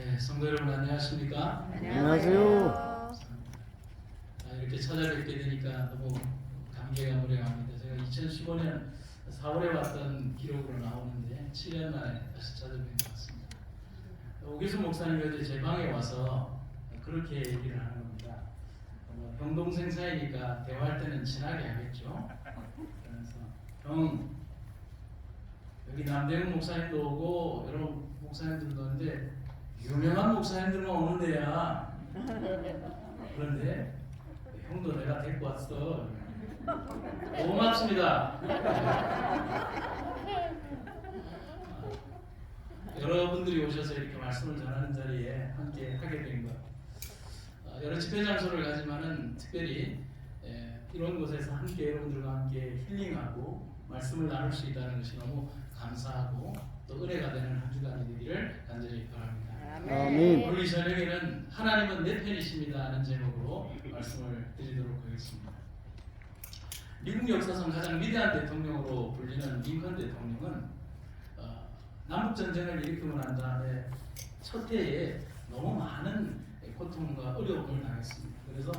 네, 성도 여러분 안녕하십니까? 안녕하세요. 이렇게 찾아뵙게 되니까 너무 감개가 무량합니다. 제가 2015년 4월에 왔던 기록으로 나오는데 7년 만에 다시 찾아뵙는 것 같습니다. 오기순 목사님이 어제 제 방에 와서 그렇게 얘기를 하는 겁니다. 병동생 사이니까 대화할 때는 친하게 하겠죠. 그래서 형, 여기 남대문 목사님도 오고 여러 목사님들도 오는데 유명한 목사님들만 오는 데야. 그런데 형도 내가 데리고 왔어. 고맙습니다. 여러분들이 오셔서 이렇게 말씀을 전하는 자리에 함께 하게 된 것. 여러 집회 장소를 가지만은 특별히 이런 곳에서 함께 여러분들과 함께 힐링하고 말씀을 나눌 수 있다는 것이 너무 감사하고 또 은혜가 되는 한 주간이 되기를 간절히 바랍니다. 아멘. 오늘 이 저녁에는 하나님은 내 편이십니다 하는 제목으로 말씀을 드리도록 하겠습니다. 미국 역사상 가장 위대한 대통령으로 불리는 링컨 대통령은 남북전쟁을 일으키고 난 다음에 첫 해에 너무 많은 고통과 어려움을 당했습니다. 그래서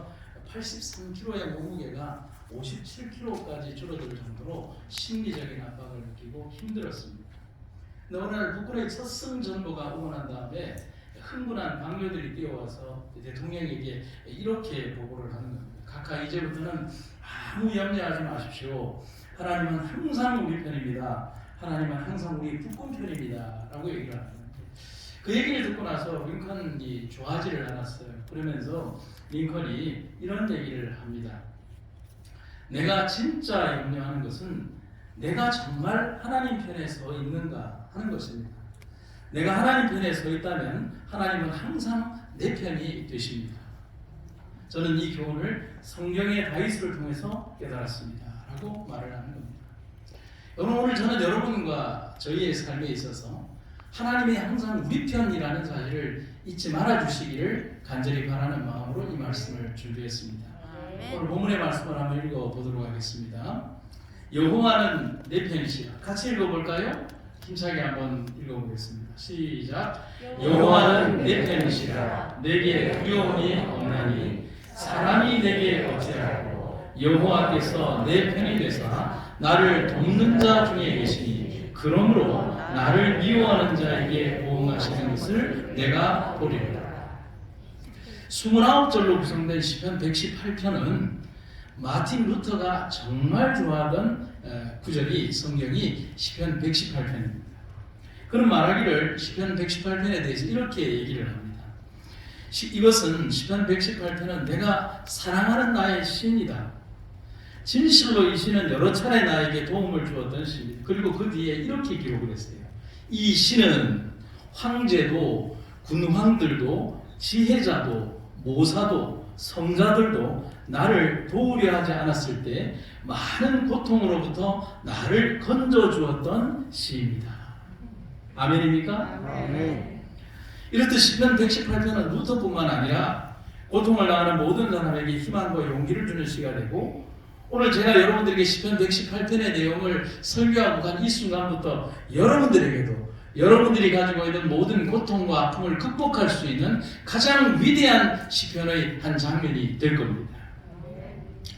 83kg의 몸무게가 57kg까지 줄어들 정도로 심리적인 압박을 느끼고 힘들었습니다. 근데 어느 날 북군의 첫 승전보가 오고 난 다음에 흥분한 방료들이 뛰어와서 대통령에게 이렇게 보고를 하는 겁니다. 각하, 이제부터는 아무 염려하지 마십시오. 하나님은 항상 우리 편입니다. 하나님은 항상 우리 북군 편입니다. 라고 얘기를 하는 겁니다. 그 얘기를 듣고 나서 링컨이 좋아하지를 않았어요. 그러면서 링컨이 이런 얘기를 합니다. 내가 진짜 염려하는 것은 내가 정말 하나님 편에 서 있는가 하는 것입니다. 내가 하나님 편에 서 있다면 하나님은 항상 내 편이 되십니다. 저는 이 교훈을 성경의 다윗을 통해서 깨달았습니다. 라고 말을 하는 겁니다. 여러분, 오늘 저는 여러분과 저희의 삶에 있어서 하나님이 항상 우리 편이라는 사실을 잊지 말아주시기를 간절히 바라는 마음으로 이 말씀을 준비했습니다. 오늘 본문의 말씀을 한번 읽어보도록 하겠습니다. 여호와는 내 편이시라. 같이 읽어볼까요? 힘차게 한번 읽어보겠습니다. 시작. 여호와는 내 편이시라. 내게 두려움이 없나니 사람이 내게 어찌하고 여호와께서 내 편이 되사 나를 돕는 자 중에 계시니 그러므로 나를 미워하는 자에게 보응하시는 것을 내가 보리라. 29절로 구성된 시편 118편은 마틴 루터가 정말 좋아하던 구절이 성경이 시편 118편입니다. 그런 말하기를 시편 118편에 대해서 이렇게 얘기를 합니다. 이것은 시편 118편은 내가 사랑하는 나의 시입니다. 진실로 이 시는 여러 차례 나에게 도움을 주었던 시입니다. 그리고 그 뒤에 이렇게 기록을 했어요. 이 시는 황제도 군왕들도 지혜자도 모사도 성자들도 나를 도우려 하지 않았을 때 많은 고통으로부터 나를 건져 주었던 시입니다. 아멘입니까? 아멘. 이렇듯 시편 118편은 루터뿐만 아니라 고통을 당하는 모든 사람에게 희망과 용기를 주는 시가 되고, 오늘 제가 여러분들에게 시편 118편의 내용을 설교하고 간 이 순간부터 여러분들에게도 여러분들이 가지고 있는 모든 고통과 아픔을 극복할 수 있는 가장 위대한 시편의 한 장면이 될 겁니다.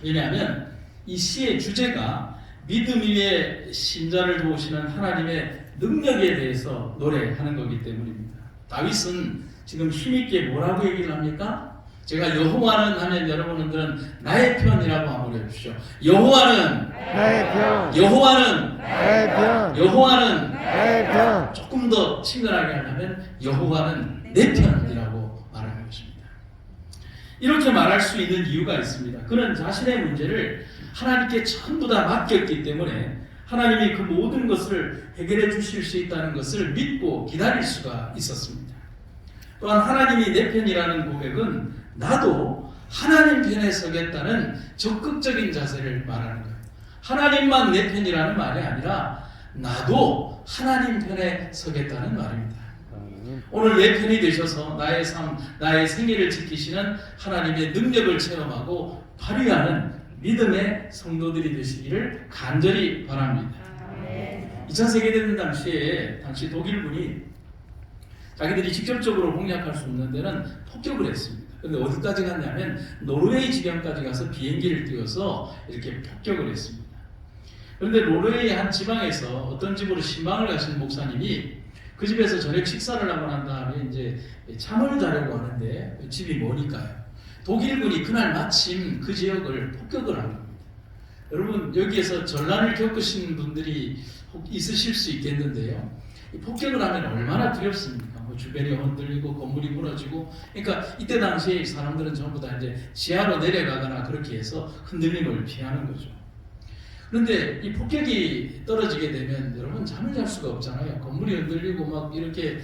왜냐하면 이 시의 주제가 믿음 위에 신자를 도우시는 하나님의 능력에 대해서 노래하는 거기 때문입니다. 다윗은 지금 힘있게 뭐라고 얘기를 합니까? 제가 여호와는 하면 여러분들은 나의 편이라고 한번 해주십시오. 여호와는 나의 편. 여호와는 나의 편. 여호와는 나의 편. 조금 더 친근하게 하려면 여호와는 내 편이라고 말하는 것입니다. 이렇게 말할 수 있는 이유가 있습니다. 그는 자신의 문제를 하나님께 전부 다 맡겼기 때문에 하나님이 그 모든 것을 해결해 주실 수 있다는 것을 믿고 기다릴 수가 있었습니다. 또한 하나님이 내 편이라는 고백은 나도 하나님 편에 서겠다는 적극적인 자세를 말하는 거예요. 하나님만 내 편이라는 말이 아니라 나도 하나님 편에 서겠다는 말입니다. 오늘 내 편이 되셔서 나의 삶, 나의 생애를 지키시는 하나님의 능력을 체험하고 발휘하는 믿음의 성도들이 되시기를 간절히 바랍니다. 2차 세계대전 당시 독일군이 자기들이 직접적으로 공략할 수 없는 데는 폭격을 했습니다. 근데 어디까지 갔냐면 노르웨이 지경까지 가서 비행기를 띄워서 이렇게 폭격을 했습니다. 그런데 노르웨이 한 지방에서 어떤 집으로 신방을 가신 목사님이 그 집에서 저녁 식사를 하고 난 다음에 이제 잠을 자려고 하는데 집이 머니까요. 독일군이 그날 마침 그 지역을 폭격을 한 겁니다. 여러분 여기에서 전란을 겪으신 분들이 있으실 수 있겠는데요. 폭격을 하면 얼마나 두렵습니까? 뭐 주변이 흔들리고 건물이 무너지고, 그러니까 이때 당시에 사람들은 전부 다 이제 지하로 내려가거나 그렇게 해서 흔들림을 피하는 거죠. 그런데 이 폭격이 떨어지게 되면 여러분 잠을 잘 수가 없잖아요. 건물이 흔들리고 막 이렇게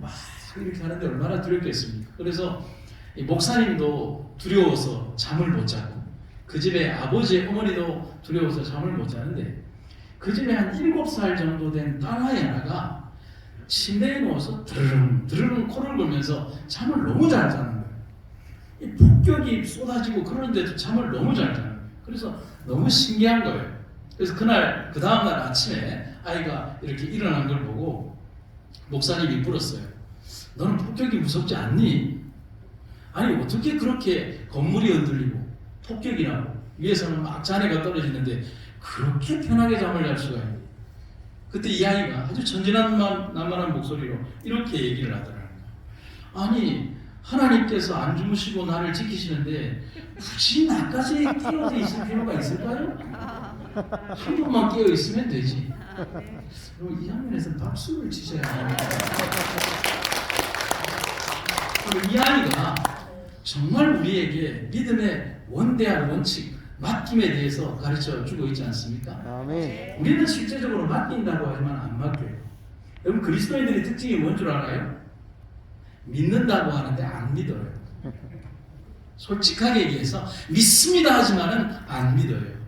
하는데 얼마나 두렵겠습니까? 그래서 이 목사님도 두려워서 잠을 못 자고 그 집에 아버지 어머니도 두려워서 잠을 못 자는데 그 집에 한 7살 정도 된 딸아이 하나가 침대에 누워서 드르릉 코를 골면서 잠을 너무 잘 자는 거예요. 이 폭격이 쏟아지고 그러는데도 잠을 너무 잘 자는 거예요. 그래서 너무 신기한 거예요. 그래서 그날 그 다음날 아침에 아이가 이렇게 일어난 걸 보고 목사님이 물었어요. 너는 폭격이 무섭지 않니? 아니 어떻게 그렇게 건물이 흔들리고 폭격이 나고 위에서는 막 잔해가 떨어지는데 그렇게 편하게 잠을 잘 수가 있니? 그때 이 아이가 아주 천진난만한 목소리로 이렇게 얘기를 하더라고요. 아니 하나님께서 안 주무시고 나를 지키시는데 굳이 나까지 깨어져 있을 필요가 있을까요? 한 번만 깨어 있으면 되지. 그럼 이 장면에서 박수를 치셔야 합니다. 이 아이가 정말 우리에게 믿음의 원대한 원칙, 맡김에 대해서 가르쳐 주고 있지 않습니까? 아멘. 우리는 실제적으로 맡긴다고 하지만 안 맡겨요. 여러분 그리스도인들의 특징이 뭔 줄 알아요? 믿는다고 하는데 안 믿어요. 솔직하게 얘기해서 믿습니다 하지만은 안 믿어요.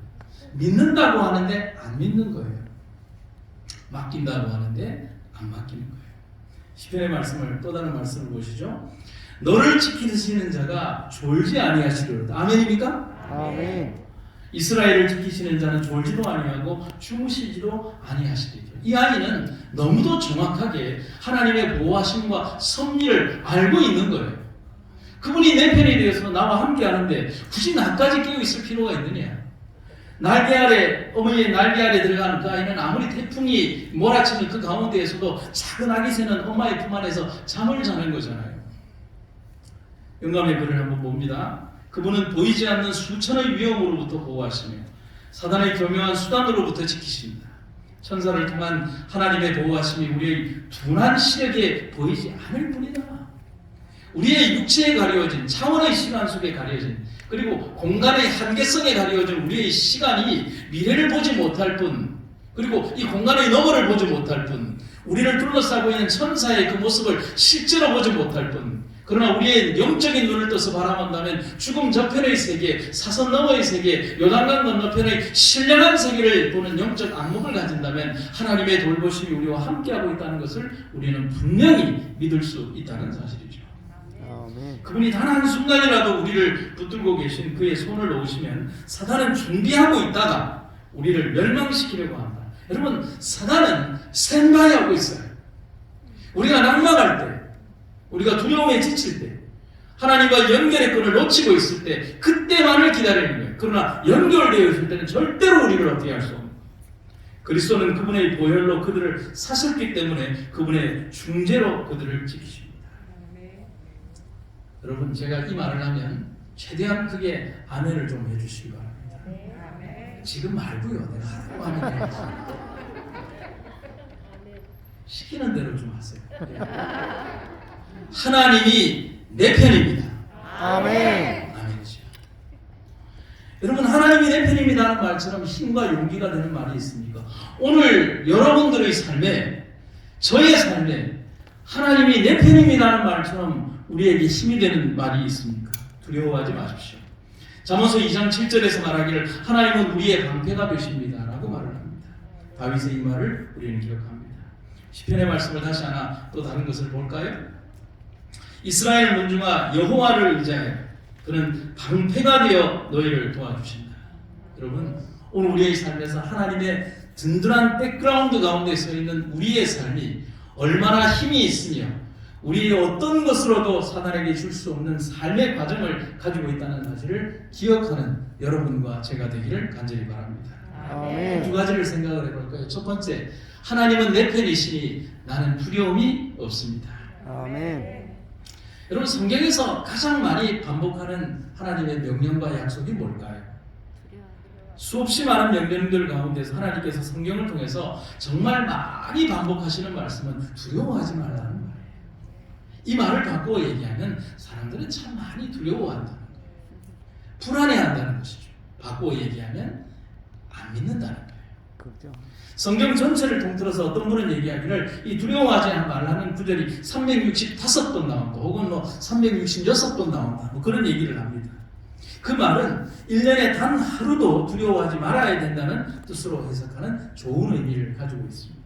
믿는다고 하는데 안 믿는 거예요. 맡긴다고 하는데 안 맡기는 거예요. 시편의 말씀을 또 다른 말씀을 보시죠. 너를 지키시는 자가 졸지 아니하시리로다. 아멘입니까? 아멘. 이스라엘을 지키시는 자는 졸지도 아니하고 주무시지도 아니하시리죠. 이 아이는 너무도 정확하게 하나님의 보호하심과 섭리를 알고 있는 거예요. 그분이 내 편이 되어서 나와 함께 하는데 굳이 나까지 깨어 있을 필요가 있느냐? 날개 아래, 어머니의 날개 아래 들어가는 그 아이는 아무리 태풍이 몰아치는 그 가운데에서도 작은 아기 새는 엄마의 품 안에서 잠을 자는 거잖아요. 영감의 글을 한번 봅니다. 그분은 보이지 않는 수천의 위험으로부터 보호하시며 사단의 교묘한 수단으로부터 지키십니다. 천사를 통한 하나님의 보호하심이 우리의 둔한 시력에 보이지 않을 뿐이다. 우리의 육체에 가려진 차원의 시간 속에 가려진 그리고 공간의 한계성에 가려진 우리의 시간이 미래를 보지 못할 뿐 그리고 이 공간의 너머를 보지 못할 뿐 우리를 둘러싸고 있는 천사의 그 모습을 실제로 보지 못할 뿐 그러나 우리의 영적인 눈을 떠서 바라본다면 죽음 저편의 세계, 사선 너머의 세계, 요단강 건너편의 신령한 세계를 보는 영적 안목을 가진다면 하나님의 돌보심이 우리와 함께하고 있다는 것을 우리는 분명히 믿을 수 있다는 사실이죠. 아멘. 그분이 단 한순간이라도 우리를 붙들고 계신 그의 손을 놓으시면 사단은 준비하고 있다가 우리를 멸망시키려고 한다. 여러분 사단은 스탠바이하고 있어요. 우리가 낙망할 때 우리가 두려움에 지칠 때 하나님과 연결의 끈을 놓치고 있을 때 그때만을 기다리는 거예요. 그러나 연결되어 있을 때는 절대로 우리를 어떻게 할 수 없는 거예요. 그리스도는 그분의 보혈로 그들을 사셨기 때문에 그분의 중재로 그들을 지키십니다. 여러분 제가 이 말을 하면 최대한 크게 아멘을 좀 해주시기 바랍니다. 지금 말고요. 내가 하라고 하면 돼요. 시키는 대로 좀 하세요. 하나님이 내 편입니다. 아멘. 아멘이죠. 여러분 하나님이 내 편입니다는 말처럼 힘과 용기가 되는 말이 있습니까? 오늘 여러분들의 삶에 저의 삶에 하나님이 내 편입니다는 말처럼 우리에게 힘이 되는 말이 있습니까? 두려워하지 마십시오. 잠언서 2장 7절에서 말하기를 하나님은 우리의 방패가 되십니다 라고 말을 합니다. 다윗의 이 말을 우리는 기억합니다. 시편의 말씀을 다시 하나 또 다른 것을 볼까요? 이스라엘 문중아 여호와를 의지하여 그는 방패가 되어 너희를 도와주신다. 여러분 오늘 우리의 삶에서 하나님의 든든한 백그라운드 가운데 서 있는 우리의 삶이 얼마나 힘이 있으며 우리의 어떤 것으로도 사단에게 줄 수 없는 삶의 과정을 가지고 있다는 사실을 기억하는 여러분과 제가 되기를 간절히 바랍니다. 아멘. 두 가지를 생각을 해볼 거예요. 첫 번째, 하나님은 내 편이시니 나는 두려움이 없습니다. 아멘. 여러분, 성경에서 가장 많이 반복하는 하나님의 명령과 약속이 뭘까요? 수없이 많은 명령들 가운데서 하나님께서 성경을 통해서 정말 많이 반복하시는 말씀은 두려워하지 말라는 말이에요. 이 말을 바꾸어 얘기하면 사람들은 참 많이 두려워한다는 거예요. 불안해한다는 것이죠. 바꾸어 얘기하면 안 믿는다는 거예요. 그죠. 성경 전체를 통틀어서 어떤 분은 얘기하기를 이 두려워하지 말라는 구절이 365번 나온다, 혹은 366번 나온다, 그런 얘기를 합니다. 그 말은 1년에 단 하루도 두려워하지 말아야 된다는 뜻으로 해석하는 좋은 의미를 가지고 있습니다.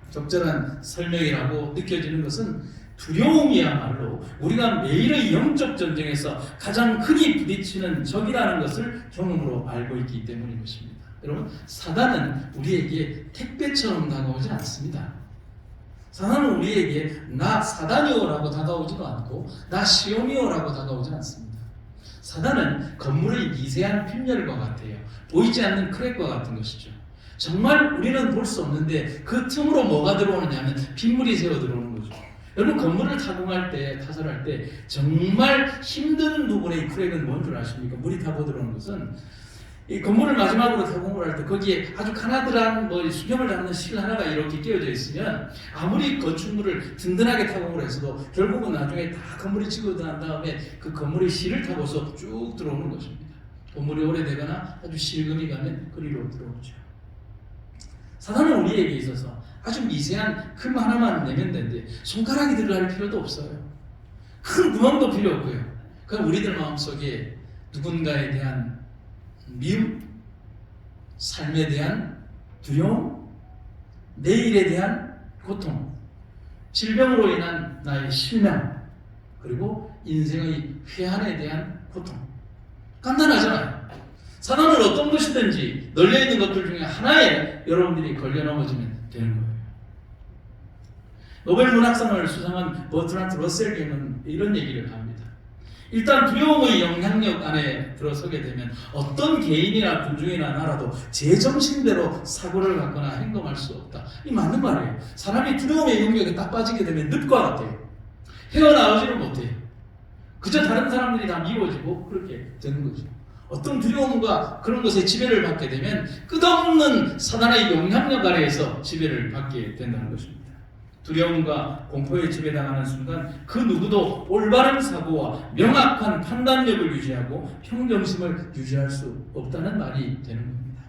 적절한 설명이라고 느껴지는 것은 두려움이야말로 우리가 매일의 영적 전쟁에서 가장 흔히 부딪히는 적이라는 것을 경험으로 알고 있기 때문인 것입니다. 여러분, 사단은 우리에게 택배처럼 다가오지 않습니다. 사단은 우리에게 나 사단이오라고 다가오지도 않고 나 시험이오라고 다가오지 않습니다. 사단은 건물의 미세한 핀열과 같아요. 보이지 않는 크랙과 같은 것이죠. 정말 우리는 볼 수 없는데 그 틈으로 뭐가 들어오느냐면 빗물이 새어 들어오는 거죠. 여러분, 건물을 타공할 때, 타설할 때 정말 힘든 부분의 크랙은 뭔 줄 아십니까? 물이 타고 들어오는 것은 이 건물을 마지막으로 타공을 할 때 거기에 아주 가나들한 수평을 잡는 실 하나가 이렇게 끼워져 있으면 아무리 건축물을 든든하게 타공을 했어도 결국은 나중에 다 건물이 지고 난 다음에 그 건물의 실을 타고서 쭉 들어오는 것입니다. 건물이 오래되거나 아주 실금이 가면 그리로 들어오죠. 사단은 우리에게 있어서 아주 미세한 금 하나만 내면 되는데 손가락이 들어갈 필요도 없어요. 큰 구멍도 필요 없고요. 그럼 우리들 마음속에 누군가에 대한 미움, 삶에 대한 두려움, 내일에 대한 고통, 질병으로 인한 나의 실명, 그리고 인생의 회한에 대한 고통. 간단하잖아요. 사단은 어떤 것이든지 널려있는 것들 중에 하나에 여러분들이 걸려 넘어지면 되는 거예요. 노벨 문학상을 수상한 버트란트 러셀 게임은 이런 얘기를 합니다. 일단 두려움의 영향력 안에 들어서게 되면 어떤 개인이나 군중이나 나라도 제 정신대로 사고를 갖거나 행동할 수 없다. 이 맞는 말이에요. 사람이 두려움의 영역에 딱 빠지게 되면 늪과 같아요. 헤어나오지를 못해요. 그저 다른 사람들이 다 미워지고 그렇게 되는 거죠. 어떤 두려움과 그런 것에 지배를 받게 되면 끝없는 사단의 영향력 아래에서 지배를 받게 된다는 것입니다. 두려움과 공포에 지배당하는 순간 그 누구도 올바른 사고와 명확한 판단력을 유지하고 평정심을 유지할 수 없다는 말이 되는 겁니다.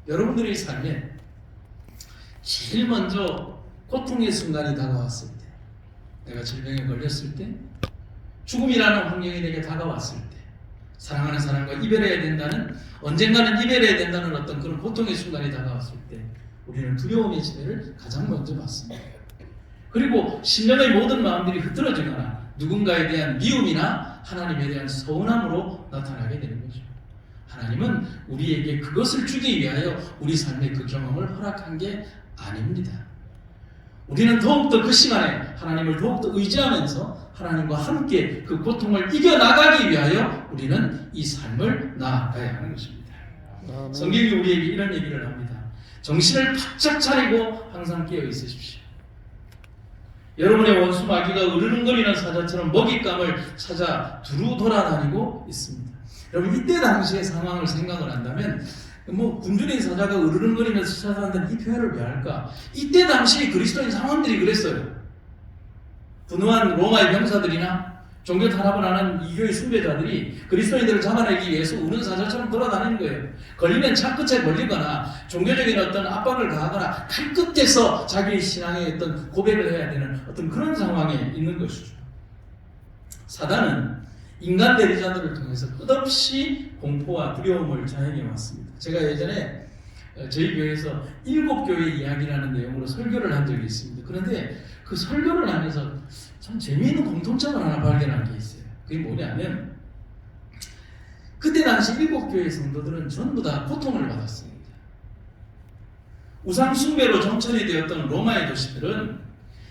여러분들의 삶에 제일 먼저 고통의 순간이 다가왔을 때, 내가 질병에 걸렸을 때, 죽음이라는 환경이 내게 다가왔을 때, 사랑하는 사람과 이별해야 된다는, 언젠가는 이별해야 된다는 어떤 그런 고통의 순간이 다가왔을 때 우리는 두려움의 지배를 가장 먼저 받습니다. 그리고 심령의 모든 마음들이 흐트러지거나 누군가에 대한 미움이나 하나님에 대한 서운함으로 나타나게 되는 거죠. 하나님은 우리에게 그것을 주기 위하여 우리 삶의 그 경험을 허락한 게 아닙니다. 우리는 더욱더 그 시간에 하나님을 더욱더 의지하면서 하나님과 함께 그 고통을 이겨나가기 위하여 우리는 이 삶을 나아가야 하는 것입니다. 성경이 우리에게 이런 얘기를 합니다. 정신을 바짝 차리고 항상 깨어 있으십시오. 여러분의 원수 마귀가 으르렁거리는 사자처럼 먹잇감을 찾아 두루 돌아다니고 있습니다. 여러분, 이때 당시의 상황을 생각을 한다면 군주의 사자가 으르렁거리면서 찾아간다는 이 표현을 왜 할까? 이때 당시 그리스도인 상황들이 그랬어요. 분노한 로마의 병사들이나 종교 탄압을 하는 이교의 숭배자들이 그리스도인들을 잡아내기 위해서 우는 사자처럼 돌아다니는 거예요. 걸리면 창 끝에 걸리거나 종교적인 어떤 압박을 가하거나 칼 끝에서 자기의 신앙의 어떤 고백을 해야 되는 어떤 그런 상황에 있는 것이죠. 사단은 인간 대리자들을 통해서 끝없이 공포와 두려움을 자행해 왔습니다. 제가 예전에 저희 교회에서 7교회 이야기라는 내용으로 설교를 한 적이 있습니다. 그런데 그 설교를 하면서 참 재미있는 공통점을 하나 발견한 게 있어요. 그게 뭐냐면 그때 당시 7교회 성도들은 전부 다 고통을 받았습니다. 우상 숭배로 정착이 되었던 로마의 도시들은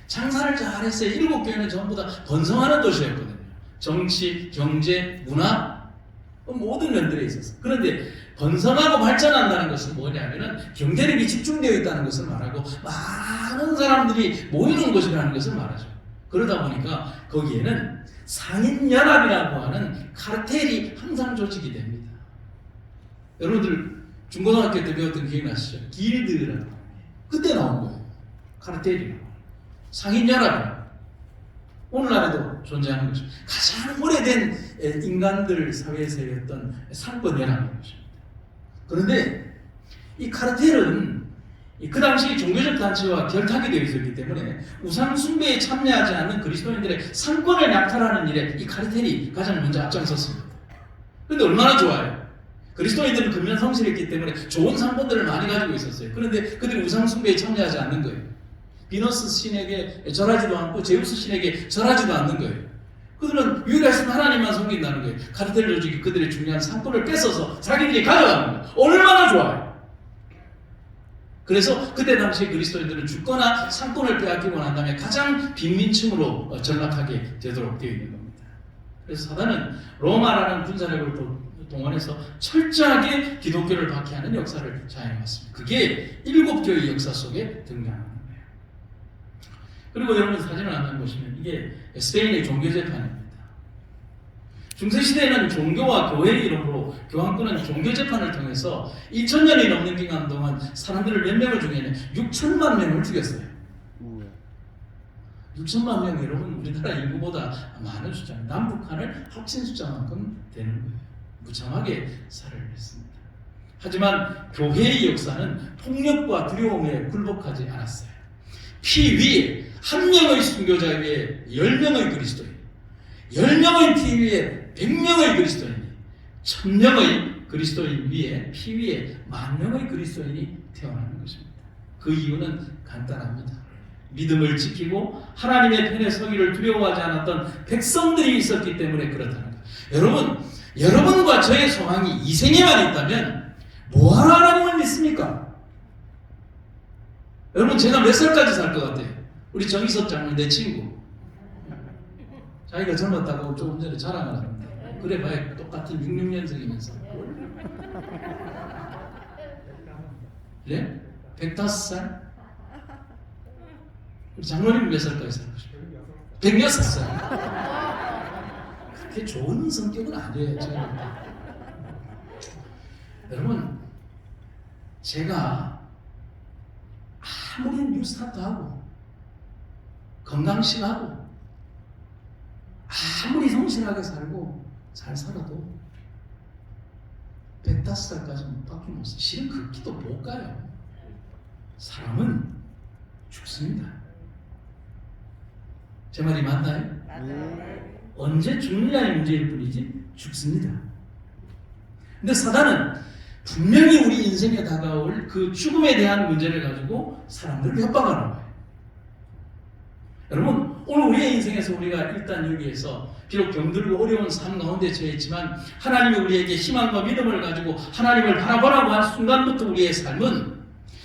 장사를 잘했어요. 7교회는 전부 다 번성하는 도시였거든요. 정치, 경제, 문화 모든 면들에 있어서. 그런데 번성하고 발전한다는 것은 뭐냐면은 경제력이 집중되어 있다는 것을 말하고 많은 사람들이 모이는 곳이라는 것을 말하죠. 그러다 보니까 거기에는 상인연합이라고 하는 카르텔이 항상 조직이 됩니다. 여러분들 중고등학교 때 배웠던 기억나시죠? 길드라고. 그때 나온 거예요. 카르텔이라고. 상인연합이라고. 오늘날에도 존재하는 것이죠. 가장 오래된 인간들 사회에서의 어떤 상권연합인 것입니다. 그런데 이 카르텔은 그 당시 종교적 단체와 결탁이 되어 있었기 때문에 우상 숭배에 참여하지 않는 그리스도인들의 상권을 약탈하는 일에 이 카르텔이 가장 먼저 앞장섰습니다. 그런데 얼마나 좋아요. 그리스도인들은 근면 성실했기 때문에 좋은 상권들을 많이 가지고 있었어요. 그런데 그들이 우상 숭배에 참여하지 않는 거예요. 비너스 신에게 절하지도 않고 제우스 신에게 절하지도 않는 거예요. 그들은 유일하신 하나님만 섬긴다는 거예요. 카르텔 조직이 그들의 중요한 상권을 뺏어서 자기들이 가져가는 거예요. 얼마나 좋아요. 그래서 그때 당시 그리스도인들은 죽거나 상권을 빼앗기고 난 다음에 가장 빈민층으로 전락하게 되도록 되어 있는 겁니다. 그래서 사단은 로마라는 군사력을 동원해서 철저하게 기독교를 박해하는 역사를 자행해왔습니다. 그게 7교의 역사 속에 등장하는 거예요. 그리고 여러분 사진을 한번 보시면 이게 스페인의 종교재판입니다. 중세시대에는 종교와 교회의 이름으로 교황권은 종교재판을 통해서 2000년이 넘는 기간 동안 사람들을 몇 명을 죽였냐? 6천만 명을 죽였어요. 6천만 명, 여러분 우리나라 인구보다 많은 숫자입니다. 남북한을 합친 숫자만큼 되는 거예요. 무참하게 살해를 했습니다. 하지만 교회의 역사는 폭력과 두려움에 굴복하지 않았어요. 피 위에 한 명의 순교자 위에 10명의 그리스도인, 10명의 피 위에 100명의 그리스도인, 1000명의 그리스도인 위에 피 위에 10,000명의 그리스도인이 태어나는 것입니다. 그 이유는 간단합니다. 믿음을 지키고 하나님의 편에 서기를 두려워하지 않았던 백성들이 있었기 때문에 그렇다는 거예요. 여러분과 저의 소망이 이 생에만 있다면 뭐하러 하나님을 믿습니까? 여러분 제가 몇 살까지 살 것 같아요? 우리 정희섭 장로님 내 친구. 자기가 젊었다고 조금 전에 자랑을 합니다. 그래 봐야 똑같은 66년생이면서. 네? 105살? 우리 장로님 몇 살까지 살고 싶어요? 106살. 그렇게 좋은 성격은 아니에요. 여러분 제가 아무리 뉴스타트하고 건강식하고 아무리 성실하게 살고 잘 살아도 105살까지는 밖에 못 써요. 실은 그 길도 못 가요. 사람은 죽습니다. 제 말이 맞나요? 언제 죽느냐의 문제일 뿐이지 죽습니다. 근데 사단은 분명히 우리 인생에 다가올 그 죽음에 대한 문제를 가지고 사람들을 협박하는 거예요. 여러분 오늘 우리의 인생에서 우리가 일단 여기에서 비록 병들고 어려운 삶 가운데 처했지만 하나님이 우리에게 희망과 믿음을 가지고 하나님을 바라보라고 한 순간부터 우리의 삶은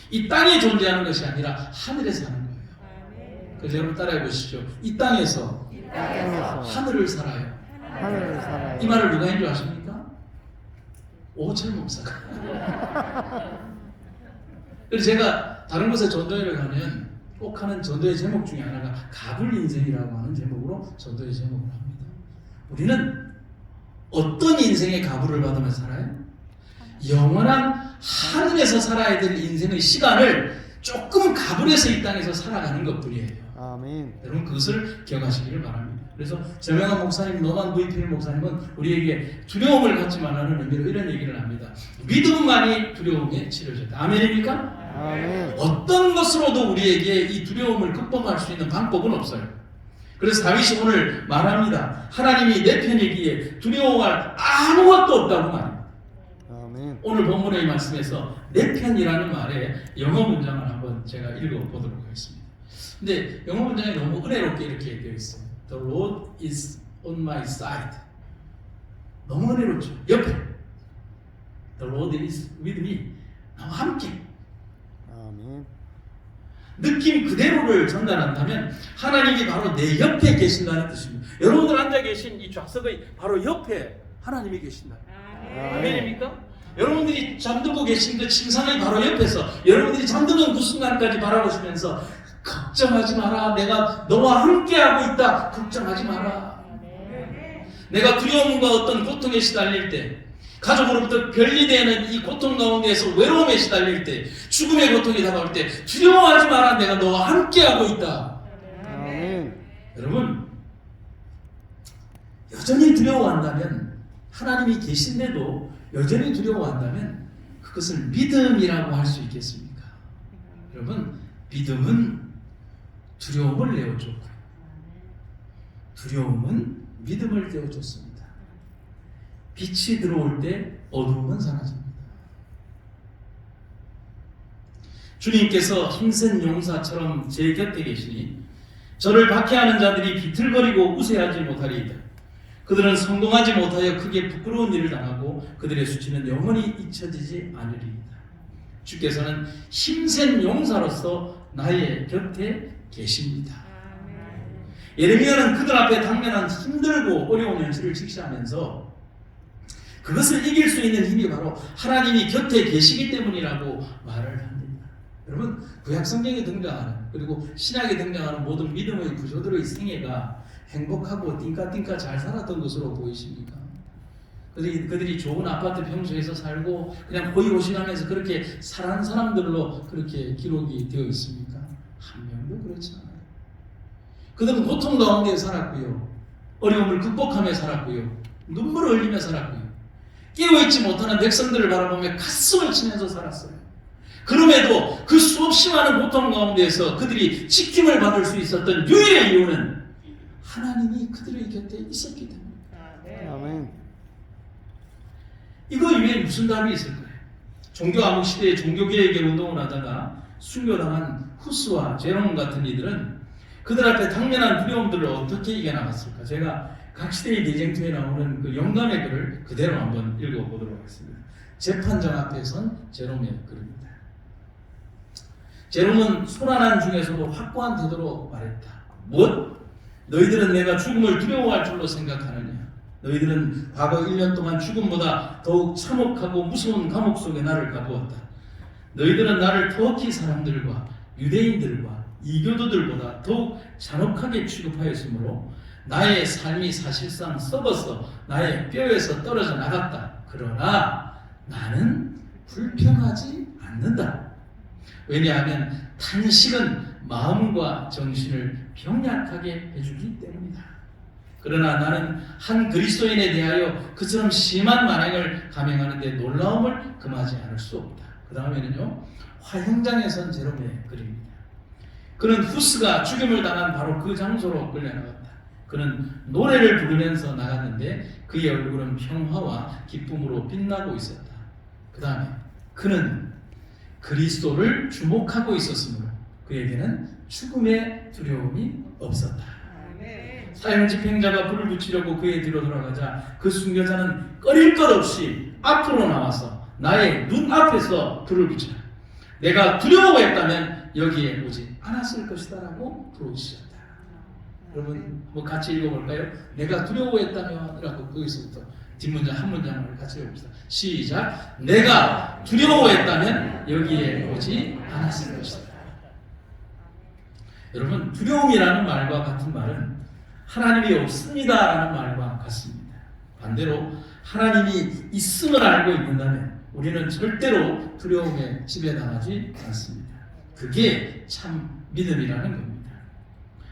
이 땅에 존재하는 것이 아니라 하늘에 사는 거예요. 그래서 여러분 따라해 보시죠. 이 땅에서 하늘을 살아요. 이 말을 누가 한 줄 아십니까? 오철 목사가. 그래서 제가 다른 곳에 전도회를 가면 꼭 하는 전도의 제목 중에 하나가 가불 인생이라고 하는 제목으로 전도의 제목을 합니다. 우리는 어떤 인생의 가불을 받으면서 살아요? 영원한 하늘에서 살아야 될 인생의 시간을 조금 가불해서 이 땅에서 살아가는 것뿐이에요. 아멘. 여러분 그것을 기억하시기를 바랍니다. 그래서 제명한 목사님, 노만 VPL 목사님은 우리에게 두려움을 갖지 말라는 의미로 이런 얘기를 합니다. 믿음만이 두려움에 치료제다. 아멘입니까? 아멘. 어떤 것으로도 우리에게 이 두려움을 극복할 수 있는 방법은 없어요. 그래서 다윗이 오늘 말합니다. 하나님이 내 편이기에 두려워할 아무것도 없다고 말합니다. 아멘. 오늘 본문의 말씀에서 내 편이라는 말에 영어 문장을 한번 제가 읽어보도록 하겠습니다. 근데 영어 문장이 너무 은혜롭게 이렇게 되어 있어요. The Lord is on my side. 너무 은혜롭죠. 옆에. The Lord is with me. 나와 함께. 아멘. 느낌 그대로를 전달한다면 하나님이 바로 내 옆에 계신다는 뜻입니다. 여러분들 앉아 계신 이 좌석의 바로 옆에 하나님이 계신다. 아멘입니까? 여러분들이 잠들고 계신 그 침상의 바로 옆에서 여러분들이 잠드는 그 순간까지 바라보시면서 걱정하지 마라. 내가 너와 함께하고 있다. 걱정하지 마라. 내가 두려움과 어떤 고통에 시달릴 때, 가족으로부터 별리되는 이 고통 가운데에서 외로움에 시달릴 때, 죽음의 고통이 다가올 때 두려워하지 마라. 내가 너와 함께하고 있다. 아멘. 여러분, 여전히 두려워한다면, 하나님이 계신데도 여전히 두려워한다면 그것을 믿음이라고 할 수 있겠습니까? 여러분, 믿음은 두려움을 내어줬고 두려움은 믿음을 떼어줬습니다. 빛이 들어올 때 어두움은 사라집니다. 주님께서 힘센 용사처럼 제 곁에 계시니 저를 박해하는 자들이 비틀거리고 우세하지 못하리이다. 그들은 성공하지 못하여 크게 부끄러운 일을 당하고 그들의 수치는 영원히 잊혀지지 않으리이다. 주께서는 힘센 용사로서 나의 곁에 계십니다. 예레미야는 그들 앞에 당면한 힘들고 어려운 현실을 직시하면서 그것을 이길 수 있는 힘이 바로 하나님이 곁에 계시기 때문이라고 말을 합니다. 여러분, 구약 성경에 등장하는 그리고 신약에 등장하는 모든 믿음의 구조들의 생애가 행복하고 띵까띵까 잘 살았던 것으로 보이십니까? 그들이 좋은 아파트 평소에서 살고 그냥 호의호식하면서 그렇게 살아는 사람들로 그렇게 기록이 되어 있습니까? 한 명도 그렇지 않아요. 그들은 고통 가운데 살았고요. 어려움을 극복하며 살았고요. 눈물을 흘리며 살았고요. 깨어있지 못하는 백성들을 바라보며 가슴을 치면서 살았어요. 그럼에도 그 수없이 많은 고통 가운데에서 그들이 지킴을 받을 수 있었던 유일의 이유는 하나님이 그들의 곁에 있었기 때문입니다. 아멘. 이거 이외에 무슨 답이 있을까요? 종교 암흑 시대에 종교개혁의 운동을 하다가 순교당한 후스와 제롬 같은 이들은 그들 앞에 당면한 두려움들을 어떻게 이겨나갔을까? 제가 각 시대의 대쟁투에 나오는 그 영감의 글을 그대로 한번 읽어보도록 하겠습니다. 재판장 앞에 선 제롬의 글입니다. 제롬은 소란한 중에서도 확고한 태도로 말했다. 무엇? 너희들은 내가 죽음을 두려워할 줄로 생각하느냐? 너희들은 과거 1년 동안 죽음보다 더욱 참혹하고 무서운 감옥 속에 나를 가두었다. 너희들은 나를 터키 사람들과 유대인들과 이교도들보다 더욱 잔혹하게 취급하였으므로 나의 삶이 사실상 썩어서 나의 뼈에서 떨어져 나갔다. 그러나 나는 불평하지 않는다. 왜냐하면 탄식은 마음과 정신을 병약하게 해주기 때문이다. 그러나 나는 한 그리스도인에 대하여 그처럼 심한 만행을 감행하는 데 놀라움을 금하지 않을 수 없다. 그 다음에는요, 화형장에 선 제롬의 글입니다. 그는 후스가 죽임을 당한 바로 그 장소로 끌려나갔다. 그는 노래를 부르면서 나갔는데 그의 얼굴은 평화와 기쁨으로 빛나고 있었다. 그 다음에 그는 그리스도를 주목하고 있었으므로 그에게는 죽음의 두려움이 없었다. 사형 집행자가 불을 붙이려고 그의 뒤로 돌아가자 그 순교자는 꺼릴 것 없이 앞으로 나와서 나의 눈앞에서 불을 붙이라. 내가 두려워했다면 여기에 오지 않았을 것이다 라고 부르짖었다. 여러분 뭐 같이 읽어볼까요? 내가 두려워했다면 라고 거기서부터 뒷문장 한 문장을 같이 읽어봅시다. 시작. 내가 두려워했다면 여기에 오지 않았을 것이다. 여러분, 두려움이라는 말과 같은 말은 하나님이 없습니다라는 말과 같습니다. 반대로 하나님이 있음을 알고 있는다면 우리는 절대로 두려움에 지배당하지 않습니다. 그게 참 믿음이라는 겁니다.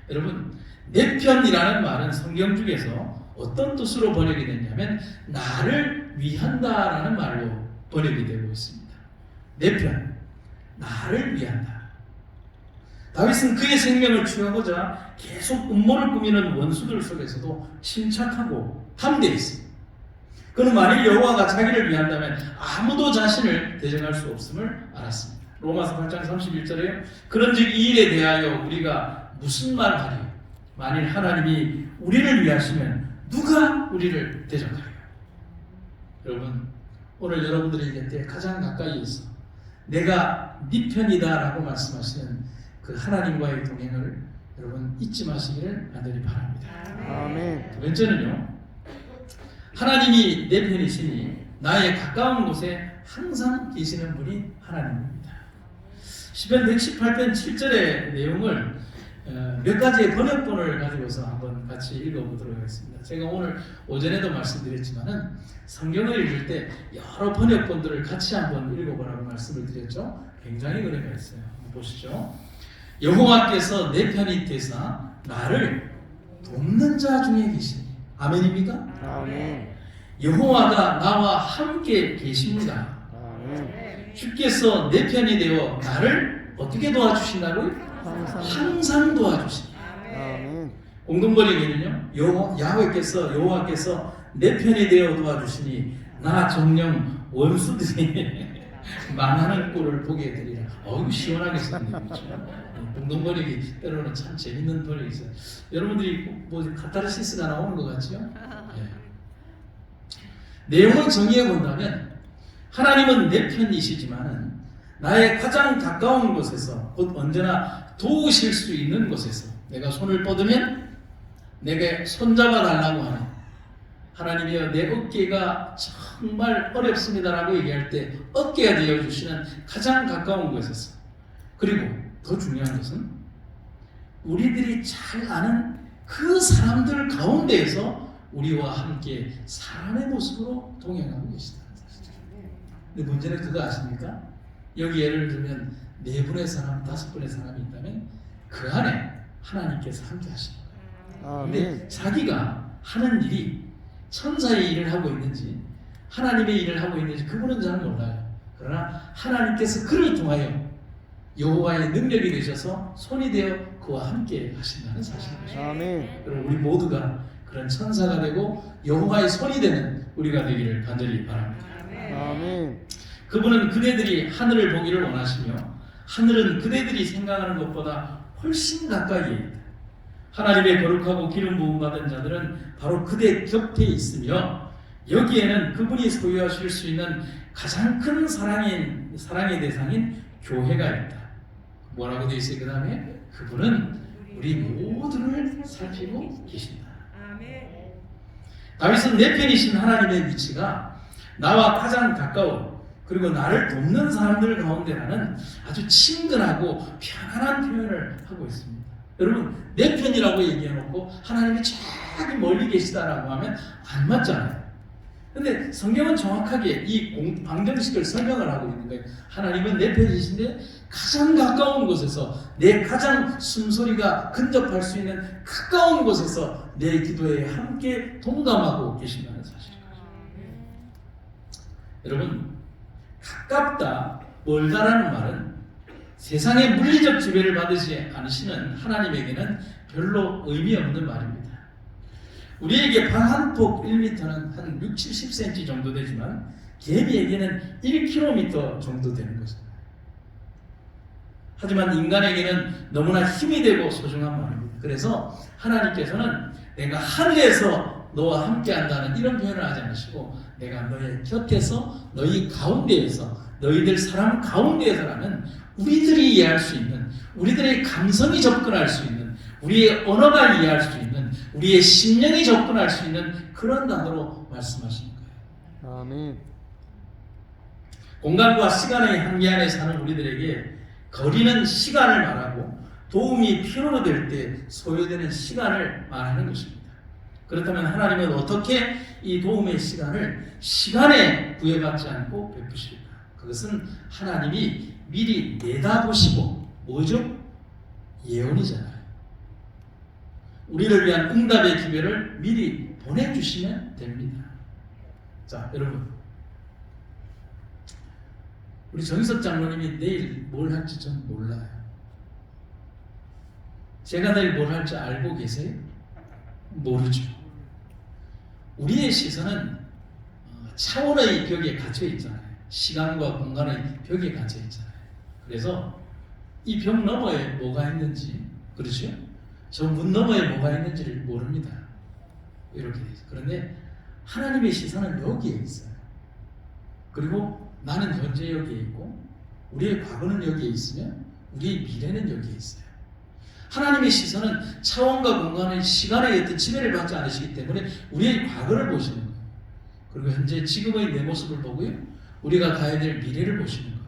여러분, 내 편이라는 말은 성경 중에서 어떤 뜻으로 번역이 됐냐면 나를 위한다라는 말로 번역이 되고 있습니다. 내 편, 나를 위한다. 다윗은 그의 생명을 취하고자 계속 음모를 꾸미는 원수들 속에서도 침착하고 담대했습니다. 그는 만일 여호와가 자기를 위한다면 아무도 자신을 대적할 수 없음을 알았습니다. 로마서 8장 31절에 그런즉 이 일에 대하여 우리가 무슨 말하리요? 만일 하나님이 우리를 위하시면 누가 우리를 대적하리요? 여러분, 오늘 여러분들의 곁에 가장 가까이에서 내가 네 편이다 라고 말씀하시는 그 하나님과의 동행을 여러분 잊지 마시기를 간절히 바랍니다. 아멘. 두 번째는요, 하나님이 내 편이시니 나의 가까운 곳에 항상 계시는 분이 하나님입니다. 시편 118편 7절의 내용을 몇 가지의 번역본을 가지고서 한번 같이 읽어보도록 하겠습니다. 제가 오늘 오전에도 말씀드렸지만은 성경을 읽을 때 여러 번역본들을 같이 한번 읽어보라고 말씀을 드렸죠. 굉장히 은혜가 있어요. 한번 보시죠. 여호와께서 내 편이 되사 나를 돕는 자 중에 계시니. 아멘입니까? 아멘. 여호와가 나와 함께 계십니다. 아멘. 주께서 내 편이 되어 나를 어떻게 도와주신다고요? 항상 도와주신다. 아멘. 공동번역에는요, 여호와께서 내 편이 되어 도와주시니 나 정령 원수들이 망하는 꼴을 보게 되리라. 이거 시원하게 쓴 얘기죠. 공동번역이 때로는 참 재밌는 번역이 있어요. 여러분들이 뭐 카타르시스가 나오는 것 같죠? 네. 내용을 정리해 본다면 하나님은 내 편이시지만은 나의 가장 가까운 곳에서, 곧 언제나 도우실 수 있는 곳에서 내가 손을 뻗으면 내게 손잡아 달라고 하는, 하나님이여 내 어깨가 정말 어렵습니다라고 얘기할 때 어깨가 되어주시는 가장 가까운 곳에서, 그리고 더 중요한 것은 우리들이 잘 아는 그 사람들 가운데에서 우리와 함께 사람의 모습으로 동행하고 계시다는 사실이죠. 근데 문제는 그거 아십니까? 여기 예를 들면 4분의 사람, 5분의 사람이 있다면 그 안에 하나님께서 함께 하시는 거예요. 근데 아멘. 자기가 하는 일이 천사의 일을 하고 있는지 하나님의 일을 하고 있는지 그분은 잘 몰라요. 그러나 하나님께서 그를 통하여 여호와의 능력이 되셔서 손이 되어 그와 함께 하신다는 사실이죠. 아멘. 그럼 우리 모두가 그런 천사가 되고 여호와의 손이 되는 우리가 되기를 간절히 바랍니다. 아멘. 그분은 그대들이 하늘을 보기를 원하시며 하늘은 그대들이 생각하는 것보다 훨씬 가까이에 있다. 하나님의 거룩하고 기름 부음 받은 자들은 바로 그대 곁에 있으며 여기에는 그분이 소유하실 수 있는 가장 큰 사랑의 대상인 교회가 있다. 뭐라고 되어 있어요? 그 다음에 그분은 우리 모두를 살피고 계신다. 다윗은 내 편이신 하나님의 위치가 나와 가장 가까운, 그리고 나를 돕는 사람들 가운데라는 아주 친근하고 편안한 표현을 하고 있습니다. 여러분, 내 편이라고 얘기해놓고 하나님이 저기 멀리 계시다라고 하면 안 맞잖아요. 근데 성경은 정확하게 이 방정식을 설명을 하고 있는 거예요. 하나님은 내 편이신데 가장 가까운 곳에서, 내 가장 숨소리가 근접할 수 있는 가까운 곳에서 내 기도에 함께 동감하고 계신다는 사실이죠. 여러분, 가깝다, 멀다라는 말은 세상의 물리적 지배를 받으지 않으시는 하나님에게는 별로 의미 없는 말입니다. 우리에게 발 한 폭 1m는 한 60, 70cm 정도 되지만 개미에게는 1km 정도 되는 것입니다. 하지만 인간에게는 너무나 힘이 되고 소중한 말입니다. 그래서 하나님께서는 내가 하늘에서 너와 함께 한다는 이런 표현을 하지 않으시고 내가 너의 곁에서, 너희 가운데에서, 너희들 사람 가운데에서라는 우리들이 이해할 수 있는, 우리들의 감성이 접근할 수 있는, 우리의 언어가 이해할 수 있는, 우리의 심령이 접근할 수 있는 그런 단어로 말씀하시는 거예요. 아멘. 공간과 시간의 한계 안에 사는 우리들에게 거리는 시간을 말하고 도움이 필요로 될 때 소요되는 시간을 말하는 것입니다. 그렇다면 하나님은 어떻게 이 도움의 시간을 시간에 구애받지 않고 베푸실까? 그것은 하나님이 미리 내다보시고, 뭐죠? 예언이잖아요. 우리를 위한 응답의 기회를 미리 보내주시면 됩니다. 자, 여러분, 우리 정희섭 장로님이 내일 뭘 할지 전 몰라요. 제가 내일 뭘 할지 알고 계세요? 모르죠. 우리의 시선은 차원의 벽에 갇혀 있잖아요. 시간과 공간의 벽에 갇혀 있잖아요. 그래서 이 벽 너머에 뭐가 있는지, 그렇죠? 저 문 너머에 뭐가 있는지를 모릅니다. 이렇게 돼 있어요. 그런데 하나님의 시선은 여기에 있어요. 그리고 나는 현재 여기에 있고 우리의 과거는 여기에 있으면 우리의 미래는 여기에 있어요. 하나님의 시선은 차원과 공간의 시간의 어떤 지배를 받지 않으시기 때문에 우리의 과거를 보시는 거예요. 그리고 현재 지금의 내 모습을 보고요. 우리가 가야 될 미래를 보시는 거예요.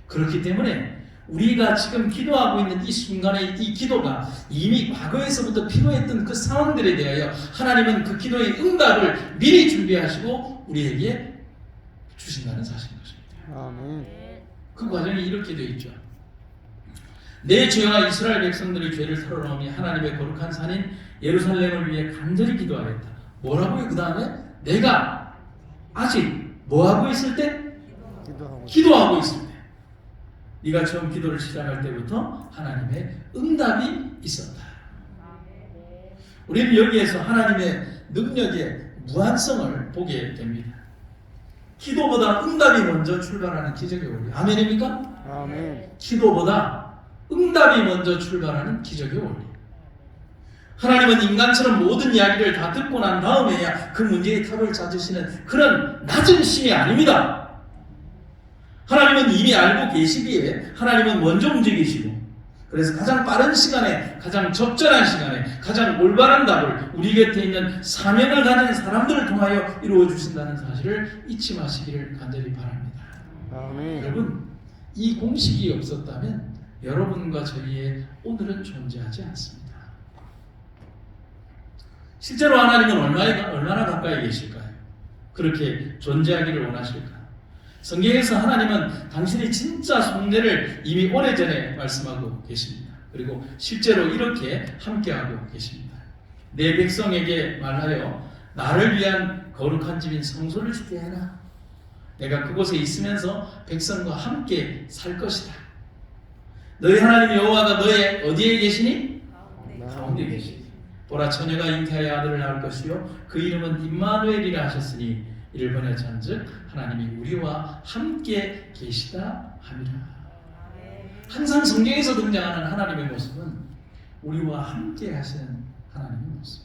그렇기 때문에 우리가 지금 기도하고 있는 이 순간의 이 기도가 이미 과거에서부터 필요했던 그 상황들에 대하여 하나님은 그 기도의 응답을 미리 준비하시고 우리에게 주신다는 사실인 것입니다. 아멘. 그 과정이 이렇게 되어 있죠. 내 죄와 이스라엘 백성들의 죄를 털어놓으며 하나님의 거룩한 산인 예루살렘을 위해 간절히 기도하였다. 뭐라고요? 그 다음에 내가 아직 뭐하고 있을 때? 기도하고 있을 때. 네가 처음 기도를 시작할 때부터 하나님의 응답이 있었다. 우리는 여기에서 하나님의 능력의 무한성을 보게 됩니다. 기도보다 응답이 먼저 출발하는 기적의 원리. 아멘입니까? 아멘. 기도보다 응답이 먼저 출발하는 기적의 원리. 하나님은 인간처럼 모든 이야기를 다 듣고 난 다음에야 그 문제의 답을 찾으시는 그런 낮은 신이 아닙니다. 하나님은 이미 알고 계시기에 하나님은 먼저 움직이시고, 그래서 가장 빠른 시간에, 가장 적절한 시간에 가장 올바른 답을 우리 곁에 있는 사명을 가진 사람들을 통하여 이루어 주신다는 사실을 잊지 마시기를 간절히 바랍니다. 아멘. 여러분, 이 공식이 없었다면 여러분과 저희의 오늘은 존재하지 않습니다. 실제로 하나님은 얼마나 가까이 계실까요? 그렇게 존재하기를 원하실까요? 성경에서 하나님은 당신의 진짜 속내를 이미 오래전에 말씀하고 계십니다. 그리고 실제로 이렇게 함께하고 계십니다. 내 백성에게 말하여 나를 위한 거룩한 집인 성소를 짓게 해라. 내가 그곳에 있으면서 백성과 함께 살 것이다. 너희 하나님 여호와가 너의 어디에 계시니? 가운데 계시니. 보라, 처녀가 잉태하여 아들을 낳을 것이요 그 이름은 임마누엘이라 하셨으니 이를 번역한즉 하나님이 우리와 함께 계시다 함이라. 항상 성경에서 등장하는 하나님의 모습은 우리와 함께 하시는 하나님의 모습.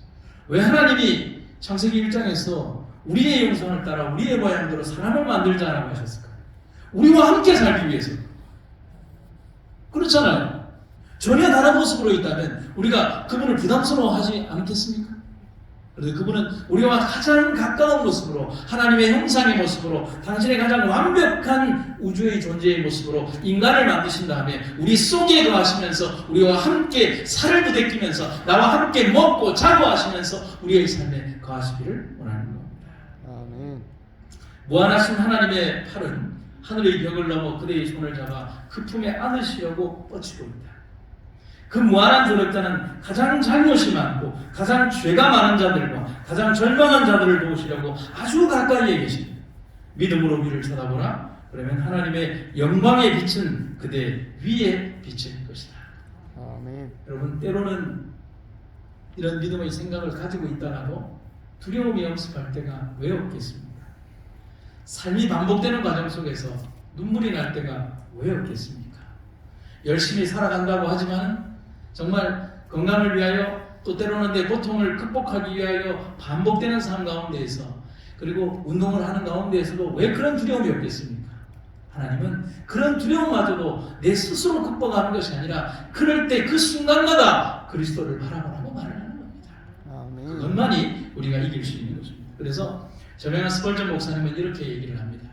왜 하나님이 창세기 1장에서 우리의 형상을 따라 우리의 모양대로 사람을 만들자라고 하셨을까요? 우리와 함께 살기 위해서. 그렇잖아요. 전혀 다른 모습으로 있다면 우리가 그분을 부담스러워하지 않겠습니까? 그래서 그분은 우리와 가장 가까운 모습으로, 하나님의 형상의 모습으로, 당신의 가장 완벽한 우주의 존재의 모습으로 인간을 만드신 다음에 우리 속에 거하시면서 우리와 함께 살을 부대끼면서 나와 함께 먹고 자고 하시면서 우리의 삶에 거하시기를 원하는 겁니다. 아멘. 무한하신 하나님의 팔은 하늘의 벽을 넘어 그대의 손을 잡아 그 품에 안으시려고 뻗치고 있다. 그 무한한 조력자는 가장 잘못이 많고 가장 죄가 많은 자들과 가장 절망한 자들을 도우시려고 아주 가까이에 계십니다. 믿음으로 위를 쳐다보라. 그러면 하나님의 영광의 빛은 그대 위에 비칠 것이다. 아멘. 여러분, 때로는 이런 믿음의 생각을 가지고 있다가도 두려움이 엄습할 때가 왜 없겠습니까? 삶이 반복되는 과정 속에서 눈물이 날 때가 왜 없겠습니까? 열심히 살아간다고 하지만 정말 건강을 위하여, 또 때로는 내 고통을 극복하기 위하여 반복되는 삶 가운데에서, 그리고 운동을 하는 가운데에서도 왜 그런 두려움이 없겠습니까? 하나님은 그런 두려움마저도 내 스스로 극복하는 것이 아니라 그럴 때 그 순간마다 그리스도를 바라보라고 말을 하는 겁니다. 아멘. 그것만이 우리가 이길 수 있는 것입니다. 그래서 저명한 스펄전 목사님은 이렇게 얘기를 합니다.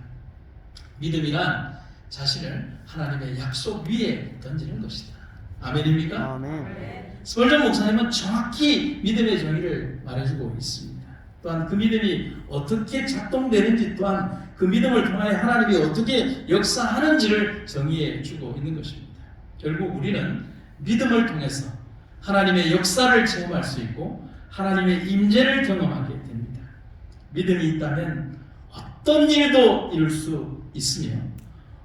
믿음이란 자신을 하나님의 약속 위에 던지는 것이다. 아멘입니까? 아멘. 스펄전 목사님은 정확히 믿음의 정의를 말해주고 있습니다. 또한 그 믿음이 어떻게 작동되는지, 또한 그 믿음을 통하여 하나님이 어떻게 역사하는지를 정의해 주고 있는 것입니다. 결국 우리는 믿음을 통해서 하나님의 역사를 체험할 수 있고 하나님의 임재를 경험하게 됩니다. 믿음이 있다면 어떤 일도 이룰 수 있으며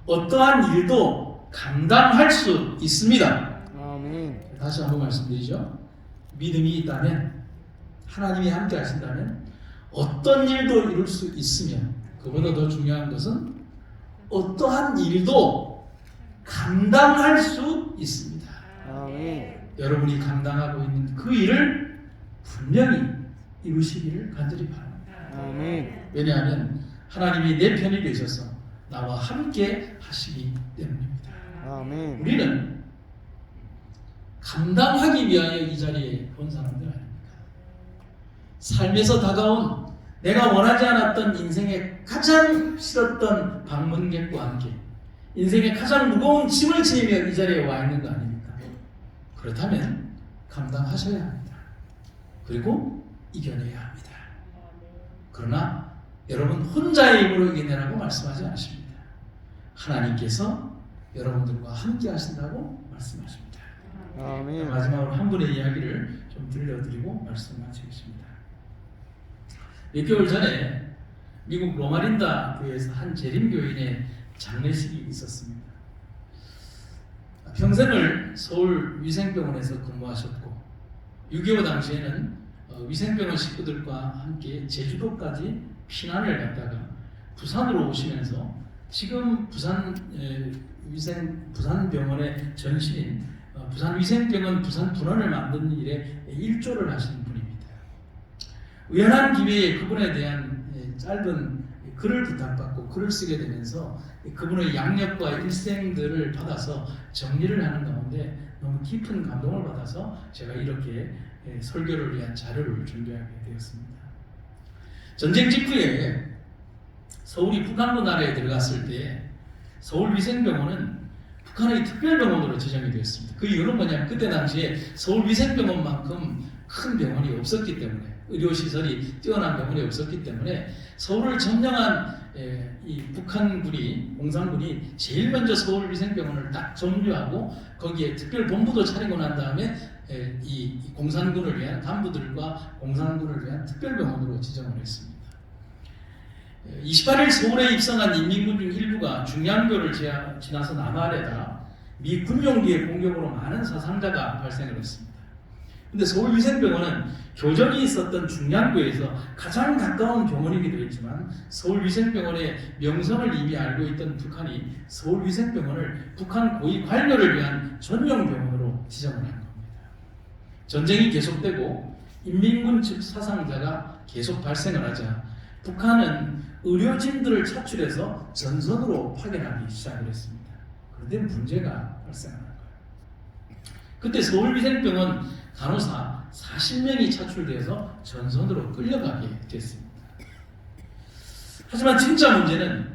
어떠한 일도 감당할 수 있습니다. 아멘. 다시 한번 말씀드리죠. 믿음이 있다면, 하나님이 함께 하신다면 어떤 일도 이룰 수 있으며, 그보다 더 중요한 것은 어떠한 일도 감당할 수 있습니다. 아멘. 여러분이 감당하고 있는 그 일을 분명히 이루시기를 간절히 바랍니다. 아멘. 왜냐하면 하나님이 내 편이 되셔서 나와 함께 하시기 때문입니다. 아멘. 우리는 감당하기 위하여 이 자리에 온 사람들 아닙니까? 삶에서 다가온 내가 원하지 않았던 인생의 가장 싫었던 방문객과 함께 인생의 가장 무거운 짐을 지니며 이 자리에 와 있는 거 아닙니까? 그렇다면 감당하셔야 합니다. 그리고 이겨내야 합니다. 그러나 여러분 혼자의 힘으로 이겨내라고 말씀하지 않으십니다. 하나님께서 여러분들과 함께 하신다고 말씀하십니다. 아멘. 마지막으로 한 분의 이야기를 좀 들려드리고 말씀 마치겠습니다. 몇 개월 전에 미국 로마린다 교회에서 한 재림교인의 장례식이 있었습니다. 평생을 서울 위생병원에서 근무하셨고 6.25 당시에는 위생병원 식구들과 함께 제주도까지 피난을 갔다가 부산으로 오시면서 지금 부산병원의 전신인 부산위생병원 부산분원을 만드는 일에 일조를 하시는 분입니다. 우연한 기회에 그분에 대한 짧은 글을 부탁받고 글을 쓰게 되면서 그분의 양력과 일생들을 받아서 정리를 하는 가운데 너무 깊은 감동을 받아서 제가 이렇게 설교를 위한 자료를 준비하게 되었습니다. 전쟁 직후에 서울이 북한군 나라에 들어갔을 때 서울위생병원은 북한의 특별병원으로 지정이 되었습니다. 그 이유는 뭐냐면 그때 당시에 서울위생병원만큼 큰 병원이 없었기 때문에 의료시설이 뛰어난 병원이 없었기 때문에 서울을 점령한 이 북한군이 공산군이 제일 먼저 서울위생병원을 딱 점유하고 거기에 특별본부도 차리고 난 다음에 이 공산군을 위한 간부들과 공산군을 위한 특별병원으로 지정을 했습니다. 28일 서울에 입성한 인민군 중 일부가 중량교를 지나서 남하하려다 미 군용기의 공격으로 많은 사상자가 발생을 했습니다. 근데 서울위생병원은 교전이 있었던 중량교에서 가장 가까운 병원이기도 했지만 서울위생병원의 명성을 이미 알고 있던 북한이 서울위생병원을 북한 고위 관료를 위한 전용 병원으로 지정을 한 겁니다. 전쟁이 계속되고 인민군 측 사상자가 계속 발생을 하자 북한은 의료진들을 차출해서 전선으로 파견하기 시작을 했습니다. 그런데 문제가 발생하는 거예요. 그때 서울위생병원 간호사 40명이 차출되어서 전선으로 끌려가게 됐습니다. 하지만 진짜 문제는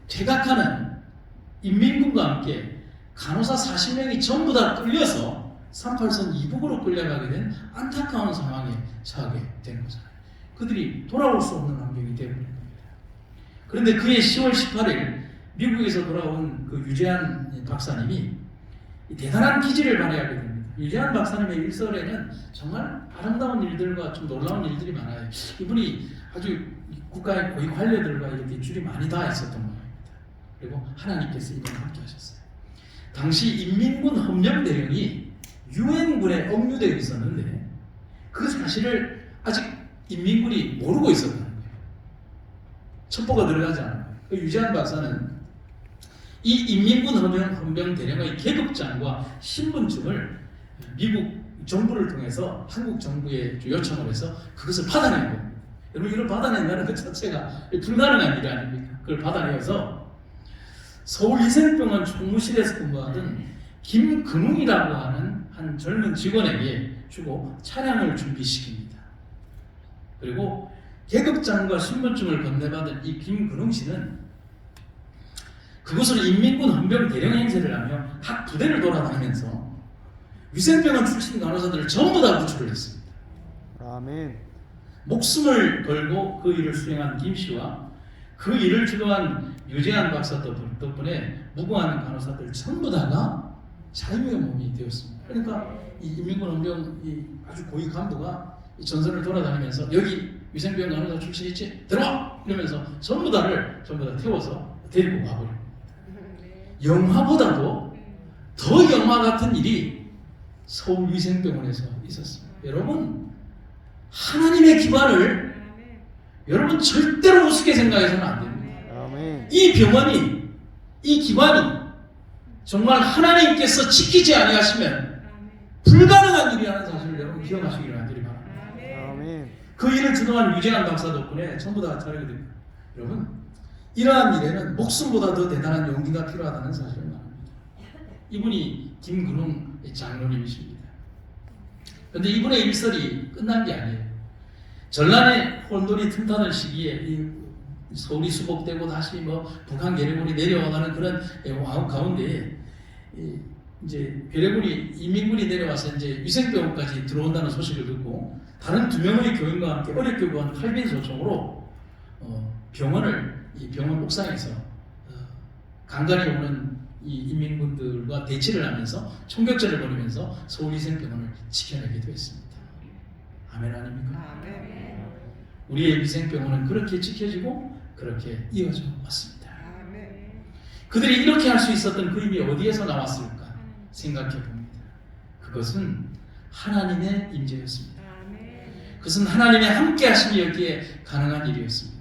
퇴각하는 인민군과 함께 간호사 40명이 전부 다 끌려서 38선 이북으로 끌려가게 된 안타까운 상황에 처하게 된 거잖아요. 그들이 돌아올 수 없는 환경이 되어버린 겁니다. 그런데 그해 10월 18일 미국에서 돌아온 그 유재한 박사님이 대단한 기질을 발휘하게 됩니다. 유재한 박사님의 일설에는 정말 아름다운 일들과 좀 놀라운 일들이 많아요. 이분이 아주 국가의 고위 관료들과 이렇게 줄이 많이 닿아 있었던 모양입니다. 그리고 하나님께서 이분과 함께 하셨어요. 당시 인민군 헌병대령이 유엔군에 억류되어 있었는데 그 사실을 아직 인민군이 모르고 있었다는 거예요. 첩보가 들어가지 않은 거예요. 그 유재한 박사는 이 인민군 헌병대령의 계급장과 신분증을 미국 정부를 통해서 한국 정부에 요청을 해서 그것을 받아낸 겁니다. 여러분 이걸 받아낸다는 것 자체가 불가능한 일 아닙니까? 그걸 받아내어서 서울위생병원 총무실에서 근무하던 김근웅이라고 하는 한 젊은 직원에게 주고 차량을 준비시킵니다. 그리고 계급장과 신분증을 건네받은 이 김근웅 씨는 그곳으로 인민군 헌병 대령 행세를 하며 각 부대를 돌아다니면서 위생병원 출신 간호사들을 전부 다 구출을 했습니다. 아멘. 목숨을 걸고 그 일을 수행한 김 씨와 그 일을 주도한 유재한 박사 덕분에 무고한 간호사들 전부 다가 자유의 몸이 되었습니다. 그러니까 이 인민군 헌병 이 아주 고위 간부가 이 전선을 돌아다니면서 여기 위생병원 간호사 출신 있지? 들어와! 이러면서 전부 다 태워서 데리고 가버립니다. 영화보다도 더 영화 같은 일이 서울위생병원에서 있었습니다. 여러분 하나님의 기반을 여러분 절대로 우습게 생각해서는 안 됩니다. 아멘. 이 병원이 이 기반이 정말 하나님께서 지키지 아니하시면 불가능한 일이라는 사실을 여러분 기억하시기를 간절히 바랍니다. 아멘. 그 일을 주도한 유재한 박사 덕분에 전부 다 자르게 됩니다. 여러분 이러한 일에는 목숨보다 더 대단한 용기가 필요하다는 사실을 말합니다. 이분이 김근웅 장로님이십니다. 그런데 이분의 일설이 끝난 게 아니에요. 전란에 혼돈이 틈타는 시기에 이 서울이 수복되고 다시 뭐 북한 괴뢰군이 내려와가는 그런 가운데 이제 괴뢰군이 인민군이 내려와서 이제 위생병원까지 들어온다는 소식을 듣고 다른 2명의 교인과 함께 어렵게 구한 칼빈 소총으로 이 병원 옥상에서 간간히 오는 이 인민군들과 대치를 하면서 총격전을 벌이면서 서울위생병원을 지켜내기도 했습니다. 아멘 아닙니까? 아멘. 우리의 위생병원은 그렇게 지켜지고 그렇게 이어져 왔습니다. 아멘. 그들이 이렇게 할 수 있었던 그 힘이 어디에서 나왔을까 생각해 봅니다. 그것은 하나님의 임재였습니다. 아멘. 그것은 하나님의 함께 하심이었기에 가능한 일이었습니다.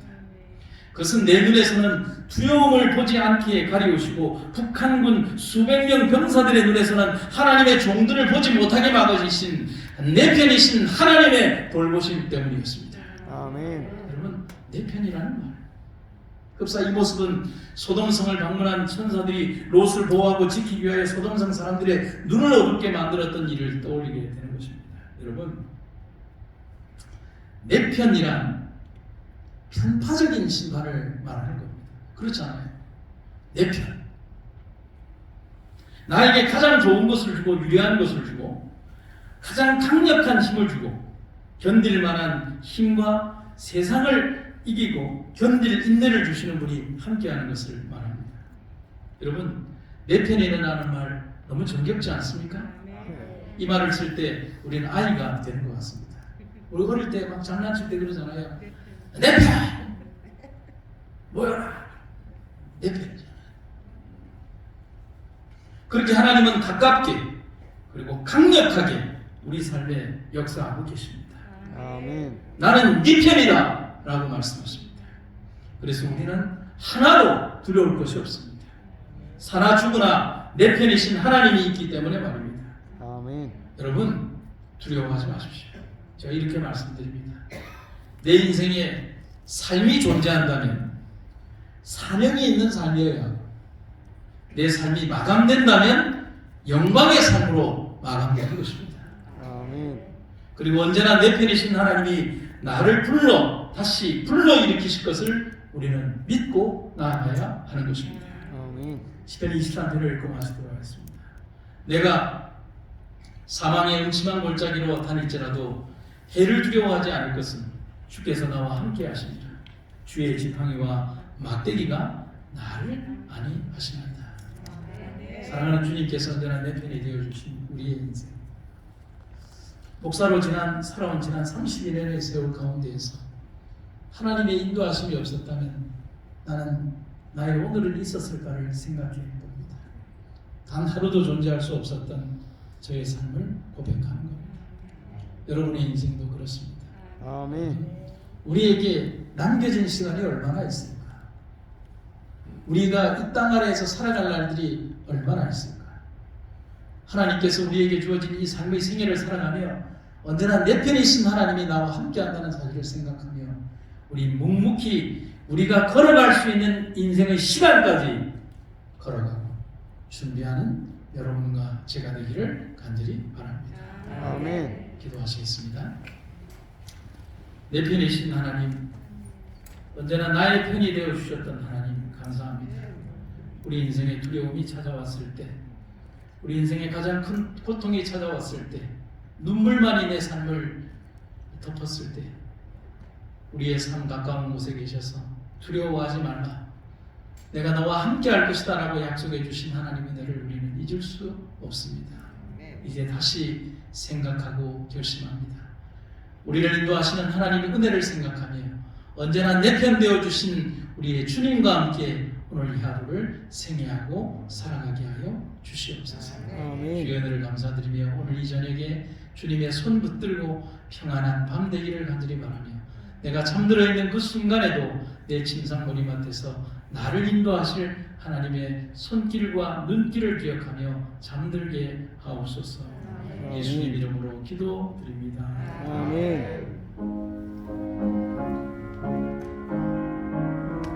그것은 내 눈에서는 두려움을 보지 않기에 가리우시고 북한군 수백 명 병사들의 눈에서는 하나님의 종들을 보지 못하게 막으신 내 편이신 하나님의 돌보심 때문이었습니다. 아멘. 여러분, 내 편이라는 말. 급사 이 모습은 소돔성을 방문한 천사들이 롯을 보호하고 지키기 위하여 소돔성 사람들의 눈을 어둡게 만들었던 일을 떠올리게 되는 것입니다. 여러분, 내 편이란 편파적인 심판을 말하는 겁니다. 그렇지 않아요? 내 편. 나에게 가장 좋은 것을 주고 유리한 것을 주고 가장 강력한 힘을 주고 견딜 만한 힘과 세상을 이기고 견딜 인내를 주시는 분이 함께하는 것을 말합니다. 여러분, 내 편에 일어나는 말 너무 정겹지 않습니까? 이 말을 쓸 때 우리는 아이가 되는 것 같습니다. 우리 어릴 때 막 장난칠 때 그러잖아요. 내 편! 모여라! 내 편이잖아요. 그렇게 하나님은 가깝게 그리고 강력하게 우리 삶에 역사하고 계십니다. 아멘. 나는 네 편이다! 라고 말씀하십니다. 그래서 우리는 하나도 두려울 것이 없습니다. 사나 죽으나 내 편이신 하나님이 있기 때문에 말입니다. 아멘. 여러분, 두려워하지 마십시오. 제가 이렇게 말씀드립니다. 내 인생에 삶이 존재한다면 사명이 있는 삶이어야 하고 내 삶이 마감된다면 영광의 삶으로 마감되는 것입니다. 아멘. 그리고 언제나 내 편이신 하나님이 나를 다시 불러일으키실 것을 우리는 믿고 나아가야 하는 것입니다. 아멘. 시편 23편을 읽고 마치도록 하겠습니다. 내가 사망의 음침한 골짜기로 다닐지라도 해를 두려워하지 않을 것은 주께서 나와 함께 하시니라. 주의 지팡이와 막대기가 나를 안위하시나이다. 사랑하는 주님께서 언제나 내 편이 되어주신 우리의 인생, 목사로 살아온 지난 32년의 세월 가운데에서 하나님의 인도하심이 없었다면 나는 나의 오늘은 있었을까를 생각해 봅니다. 단 하루도 존재할 수 없었던 저의 삶을 고백하는 겁니다. 여러분의 인생도 그렇습니다. 아멘. 우리에게 남겨진 시간이 얼마나 있을까? 우리가 이 땅 아래에서 살아갈 날들이 얼마나 있을까? 하나님께서 우리에게 주어진 이 삶의 생애를 살아가며 언제나 내 편이신 하나님이 나와 함께한다는 사실을 생각하며 우리 묵묵히 우리가 걸어갈 수 있는 인생의 시간까지 걸어가고 준비하는 여러분과 제가 되기를 간절히 바랍니다. 아멘. 기도하시겠습니다. 내 편이신 하나님, 언제나 나의 편이 되어 주셨던 하나님 감사합니다. 우리 인생에 두려움이 찾아왔을 때, 우리 인생에 가장 큰 고통이 찾아왔을 때, 눈물만이 내 삶을 덮었을 때 우리의 삶 가까운 곳에 계셔서 두려워하지 말라, 내가 너와 함께 할 것이다 라고 약속해 주신 하나님의 은혜를 우리는 잊을 수 없습니다. 이제 다시 생각하고 결심합니다. 우리를 인도하시는 하나님의 은혜를 생각하며 언제나 내 편 되어 주신 우리의 주님과 함께 오늘 이 하루를 생애하고 살아가게 하여 주시옵소서. 아멘. 주의 은혜를 감사드리며 오늘 이 저녁에 주님의 손 붙들고 평안한 밤 되기를 간절히 바라며 내가 잠들어 있는 그 순간에도 내 침상 머리맡에서 나를 인도하실 하나님의 손길과 눈길을 기억하며 잠들게 하옵소서. 예수님 이름으로 기도드립니다. 아멘.